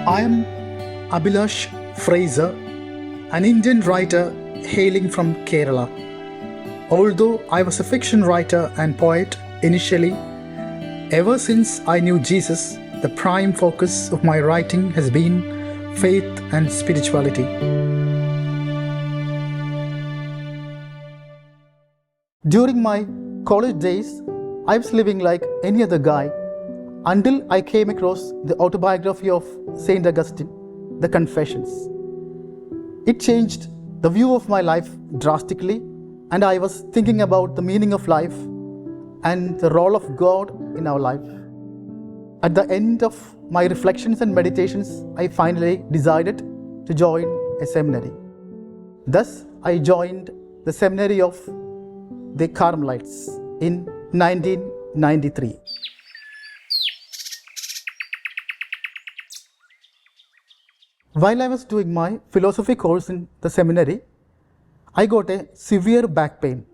I am Abhilash Fraizer, an Indian writer hailing from Kerala. Although I was a fiction writer and poet initially, ever since I knew Jesus, the prime focus of my writing has been faith and spirituality. During my college days, I was living like any other guy until I came across the autobiography of Saint Augustine, The Confessions. It changed the view of my life drastically, and I was thinking about the meaning of life and the role of God in our life. At the end of my reflections and meditations, I finally decided to join a seminary. Thus, I joined the Seminary of the Carmelites in 1993. While I was doing my philosophy course in the seminary, I got a severe back pain.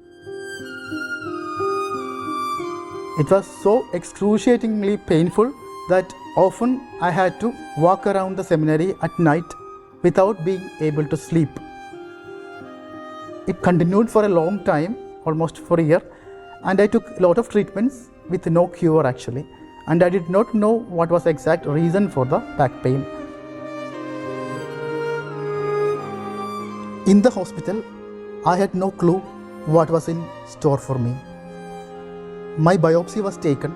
It was so excruciatingly painful that often I had to walk around the seminary at night without being able to sleep. It continued for a long time, almost for a year, and I took a lot of treatments with no cure actually, and I did not know what was the exact reason for the back pain. In the hospital, I had no clue what was in store for me. My biopsy was taken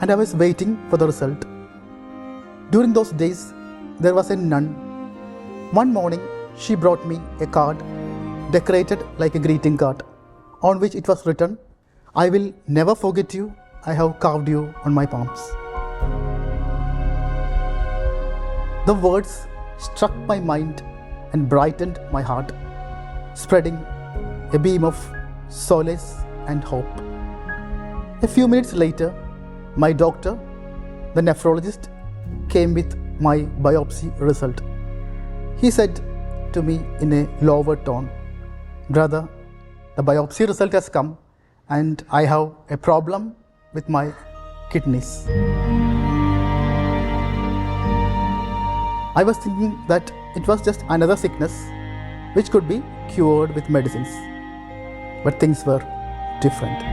and I was waiting for the result. During those days, there was a nun. One morning, she brought me a card decorated like a greeting card, on which it was written, "I will never forget you, I have carved you on my palms." The words struck my mind and brightened my heart, spreading a beam of solace and hope. A few minutes later, my doctor, the nephrologist, came with my biopsy result. He said to me in a lower tone, "Brother, the biopsy result has come and I have a problem with my kidneys." I was thinking that it was just another sickness which could be cured with medicines. But things were different.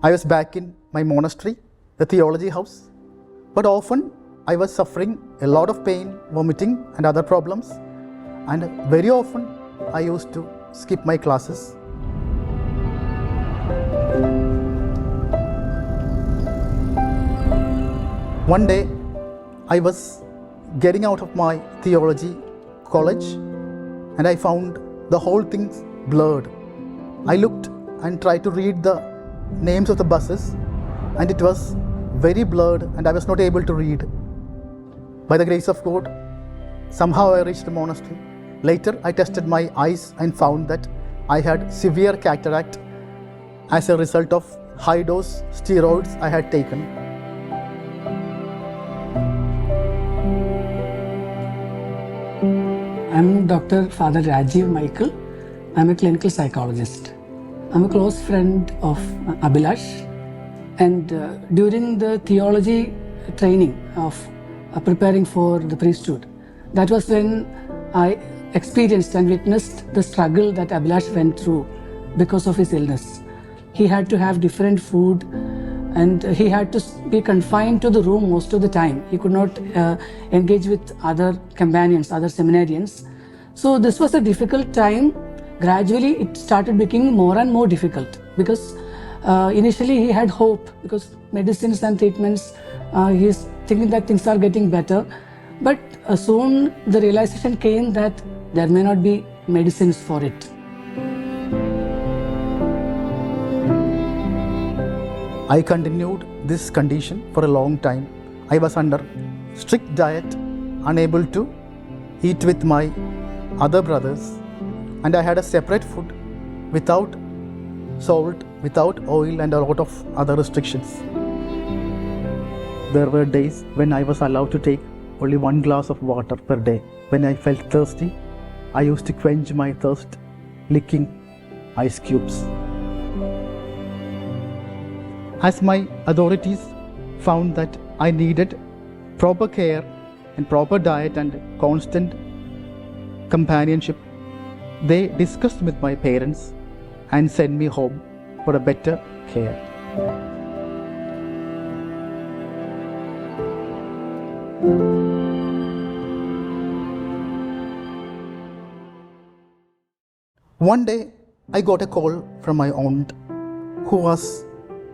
I was back in my monastery, the theology house, but often I was suffering a lot of pain, vomiting and other problems, and very often I used to skip my classes. One day, I was getting out of my theology college and I found the whole thing blurred. I looked and tried to read the names of the buses and it was very blurred and I was not able to read. By the grace of God, somehow I reached the monastery. Later, I tested my eyes and found that I had severe cataract as a result of high-dose steroids I had taken. I'm Dr. Father Rajiv Michael. I'm a clinical psychologist. I'm a close friend of Abhilash, and during the theology training of preparing for the priesthood, that was when I experienced and witnessed the struggle that Abhilash went through because of his illness. He had to have different food and he had to be confined to the room most of the time. He could not engage with other companions, other seminarians. So this was a difficult time. Gradually it started becoming more and more difficult because initially he had hope because medicines and treatments, he's thinking that things are getting better. But soon the realization came that there may not be medicines for it. I continued this condition for a long time. I was under strict diet, unable to eat with my other brothers, and I had a separate food without salt, without oil and a lot of other restrictions. There were days when I was allowed to take only 1 glass of water per day. When I felt thirsty, I used to quench my thirst licking ice cubes. As my authorities found that I needed proper care and proper diet and constant companionship, they discussed with my parents and sent me home for a better care. One day, I got a call from my aunt, who was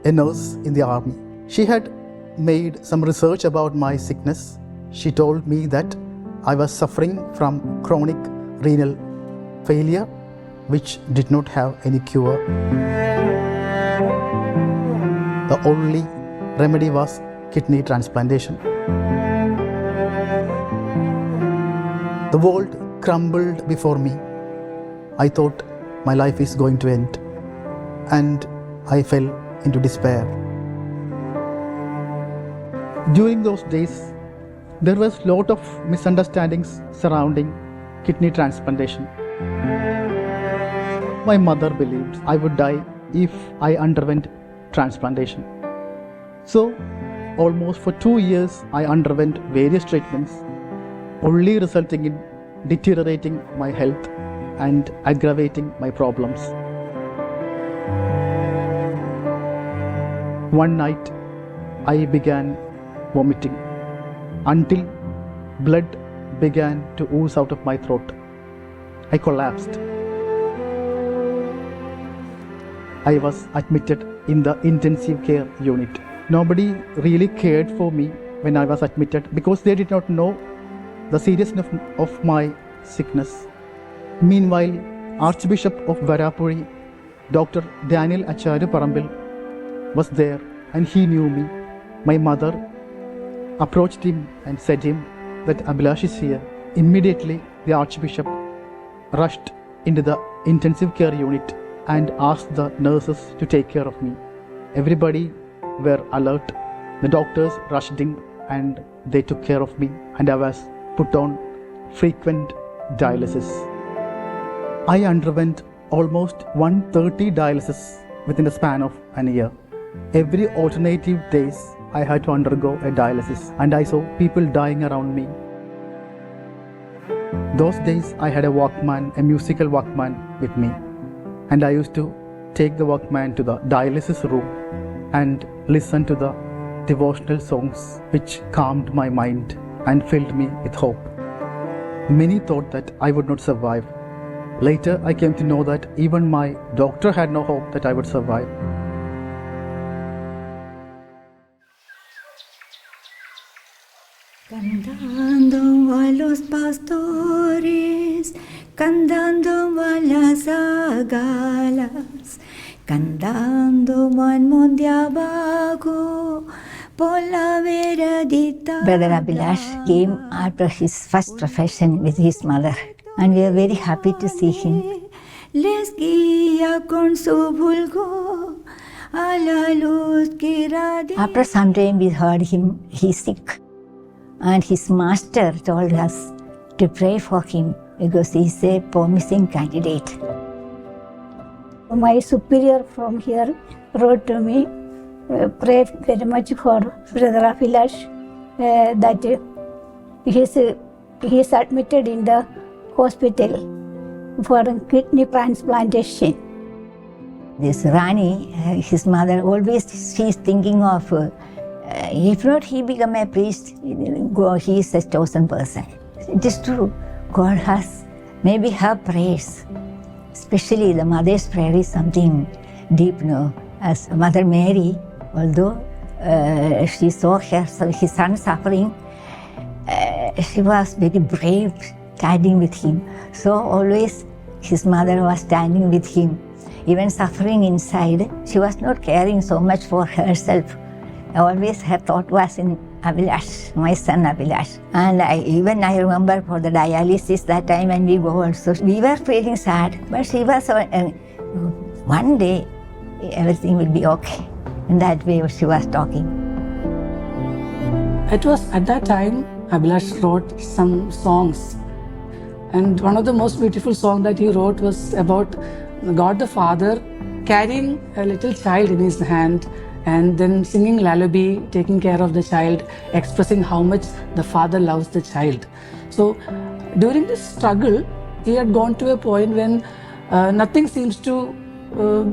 a nurse in the army. She had made some research about my sickness. She told me that I was suffering from chronic renal failure, which did not have any cure. The only remedy was kidney transplantation. The world crumbled before me. I thought my life is going to end, and I fell into despair. During those days, there was a lot of misunderstandings surrounding kidney transplantation. My mother believed I would die if I underwent transplantation. So, almost for 2 years, I underwent various treatments, only resulting in deteriorating my health and aggravating my problems. One night, I began vomiting until blood began to ooze out of my throat. I collapsed. I was admitted in the intensive care unit. Nobody really cared for me when I was admitted because they did not know the seriousness of my sickness. Meanwhile, Archbishop of Varapuri, Dr. Daniel Acharya Parambil, was there and he knew me. My mother approached him and said him that Abhilash is here. Immediately, the Archbishop rushed into the intensive care unit and asked the nurses to take care of me. Everybody were alert. The doctors rushed in and they took care of me, and I was put on frequent dialysis. I underwent almost 130 dialysis within the span of an year. Every alternative days, I had to undergo a dialysis, and I saw people dying around me. Those days, I had a musical Walkman with me, and I used to take the Walkman to the dialysis room and listen to the devotional songs which calmed my mind and filled me with hope. Many thought that I would not survive. Later, I came to know that even my doctor had no hope that I would survive. Cantando a los pastores, cantando a las agalas, cantando al monte abajo, por la veredita. Brother Abhilash came after his first profession with his mother, and we are very happy to see him. Les guía con su vulgo a la luz que radia. After some time we heard him, he's sick. And his master told us to pray for him because he's a promising candidate. My superior from here wrote to me, pray very much for Brother Abhilash, that he is admitted in the hospital for kidney transplantation. This Rani, his mother, always she's thinking of, if not he become a priest, he is a chosen person. It is true. God has maybe her prayers, especially the mother's prayer is something deep, no? As Mother Mary, although she saw his son suffering, she was very brave standing with him. So always his mother was standing with him. Even suffering inside, she was not caring so much for herself. Always her thought was in Abhilash, my son Abhilash. And I remember for the dialysis that time when we go also, we were feeling sad, but she was, one day everything will be okay. In that way she was talking. It was at that time Abhilash wrote some songs. And one of the most beautiful songs that he wrote was about God the Father carrying a little child in his hand and then singing lullaby, taking care of the child, expressing how much the father loves the child. So during this struggle, he had gone to a point when nothing seems to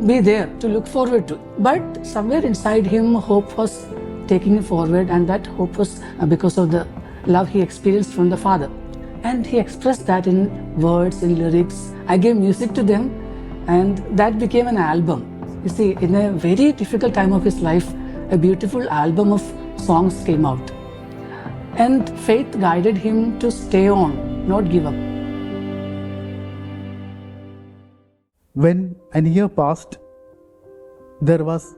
be there to look forward to. But somewhere inside him, hope was taking him forward, and that hope was because of the love he experienced from the father. And he expressed that in words, in lyrics. I gave music to them, and that became an album. You see, in a very difficult time of his life, a beautiful album of songs came out. And faith guided him to stay on, not give up. When a year passed, there was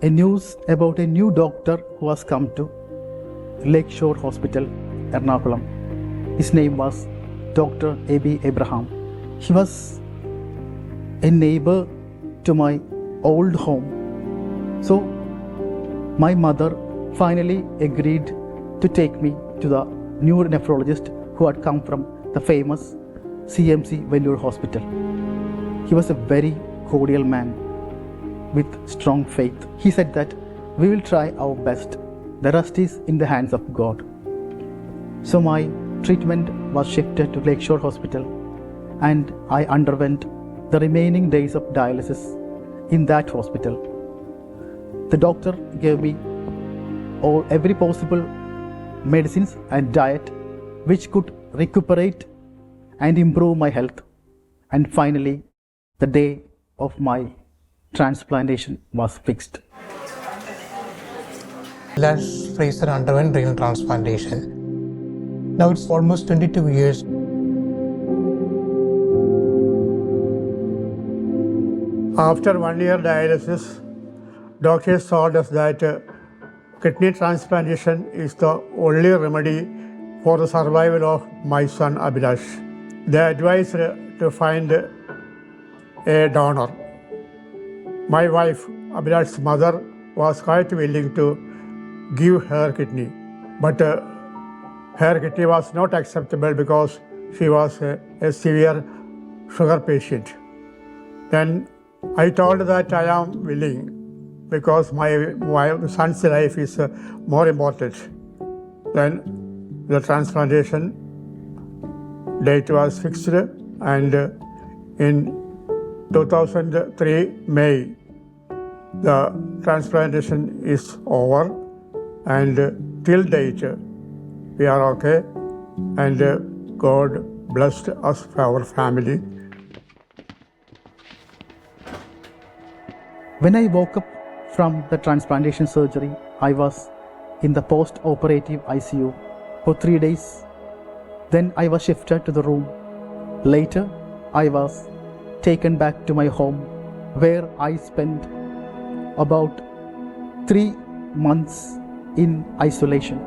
a news about a new doctor who has come to Lakeshore Hospital, Ernakulam. His name was Dr. A.B. Abraham. He was a neighbor to my old home. So my mother finally agreed to take me to the new nephrologist who had come from the famous CMC Vellore Hospital. He was a very cordial man with strong faith. He said that we will try our best. The rest is in the hands of God. So my treatment was shifted to Lakeshore Hospital, and I underwent the remaining days of dialysis in that hospital. The doctor gave me every possible medicines and diet which could recuperate and improve my health. And finally, the day of my transplantation was fixed. Abhilash Fraizer underwent renal transplantation. Now it's almost 22 years. After 1 year dialysis, doctors told us that kidney transplantation is the only remedy for the survival of my son Abhilash. They advised to find a donor. My wife, Abhilash's mother, was quite willing to give her kidney, but her kidney was not acceptable because she was a severe sugar patient. Then I told her that I am willing because my son's life is more important. Then the transplantation date was fixed, and in 2003 May, the transplantation is over, and till date we are okay, and God blessed us for our family. When I woke up from the transplantation surgery, I was in the post-operative ICU for 3 days. Then I was shifted to the room. Later, I was taken back to my home, where I spent about 3 months in isolation.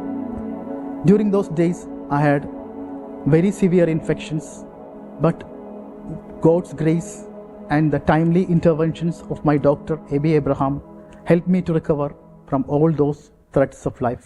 During those days, I had very severe infections, but God's grace and the timely interventions of my doctor, A.B. Abraham, helped me to recover from all those threats of life.